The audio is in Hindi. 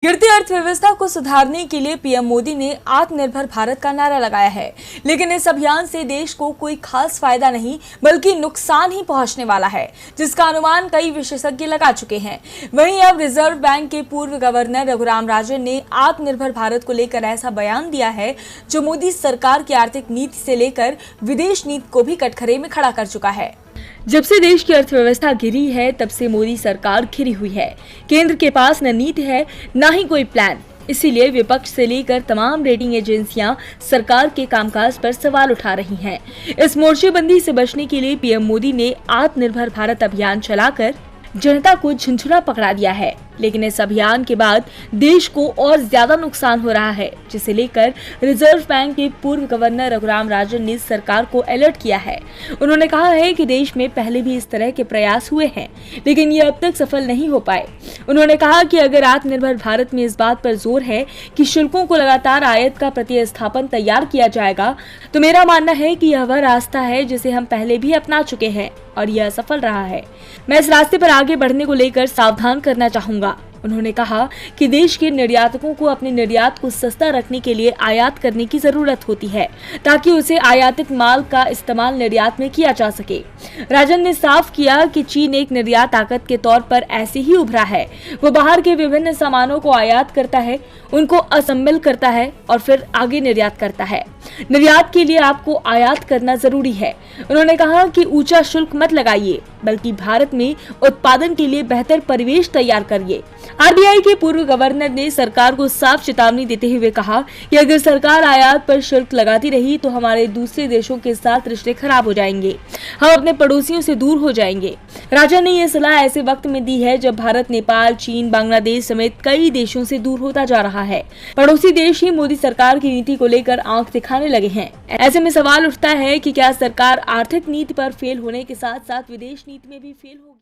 गिरती अर्थव्यवस्था को सुधारने के लिए पीएम मोदी ने आत्मनिर्भर भारत का नारा लगाया है, लेकिन इस अभियान से देश को कोई खास फायदा नहीं बल्कि नुकसान ही पहुंचने वाला है, जिसका अनुमान कई विशेषज्ञ लगा चुके हैं। वहीं अब रिजर्व बैंक के पूर्व गवर्नर रघुराम राजन ने आत्मनिर्भर भारत को लेकर ऐसा बयान दिया है जो मोदी सरकार की आर्थिक नीति से लेकर विदेश नीति को भी कटघरे में खड़ा कर चुका है। जब से देश की अर्थव्यवस्था गिरी है तब से मोदी सरकार घिरी हुई है। केंद्र के पास न नीति है न ही कोई प्लान। इसीलिए विपक्ष से लेकर तमाम रेटिंग एजेंसियां सरकार के कामकाज पर सवाल उठा रही हैं। इस मोर्चेबंदी से बचने के लिए पीएम मोदी ने आत्मनिर्भर भारत अभियान चलाकर जनता को झुंझुना पकड़ा दिया है, लेकिन इस अभियान के बाद देश को और ज्यादा नुकसान हो रहा है, जिसे लेकर रिजर्व बैंक के पूर्व गवर्नर रघुराम राजन ने सरकार को अलर्ट किया है। उन्होंने कहा है कि देश में पहले भी इस तरह के प्रयास हुए हैं, लेकिन ये अब तक सफल नहीं हो पाए। उन्होंने कहा कि अगर आत्मनिर्भर भारत में इस बात पर जोर है कि शुल्कों को लगातार आयात का प्रतिस्थापन तैयार किया जाएगा, तो मेरा मानना है कि यह वह रास्ता है जिसे हम पहले भी अपना चुके हैं और यह सफल रहा है। मैं इस रास्ते पर आगे बढ़ने को लेकर सावधान करना चाहूंगा। उन्होंने कहा कि देश के निर्यातकों को अपने निर्यात को सस्ता रखने के लिए आयात करने की जरूरत होती है, ताकि उसे आयातित माल का इस्तेमाल निर्यात में किया जा सके। राजन ने साफ किया कि चीन एक निर्यात ताकत के तौर पर ऐसे ही उभरा है। वो बाहर के विभिन्न सामानों को आयात करता है, उनको असेंबल करता है और फिर आगे निर्यात करता है। निर्यात के लिए आपको आयात करना जरूरी है। उन्होंने कहा कि ऊंचा शुल्क मत लगाइए, बल्कि भारत में उत्पादन के लिए बेहतर परिवेश तैयार करिए। आरबीआई के पूर्व गवर्नर ने सरकार को साफ चेतावनी देते हुए कहा कि अगर सरकार आयात पर शुल्क लगाती रही तो हमारे दूसरे देशों के साथ रिश्ते खराब हो जाएंगे, हम अपने पड़ोसियों से दूर हो जाएंगे। राजा ने यह सलाह ऐसे वक्त में दी है जब भारत नेपाल, चीन, बांग्लादेश समेत कई देशों से दूर होता जा रहा है। पड़ोसी देश ही मोदी सरकार की नीति को लेकर आंख दिखाने लगे हैं। ऐसे में सवाल उठता है कि क्या सरकार आर्थिक नीति पर फेल होने के साथ साथ विदेश नीति में भी फेल होगी।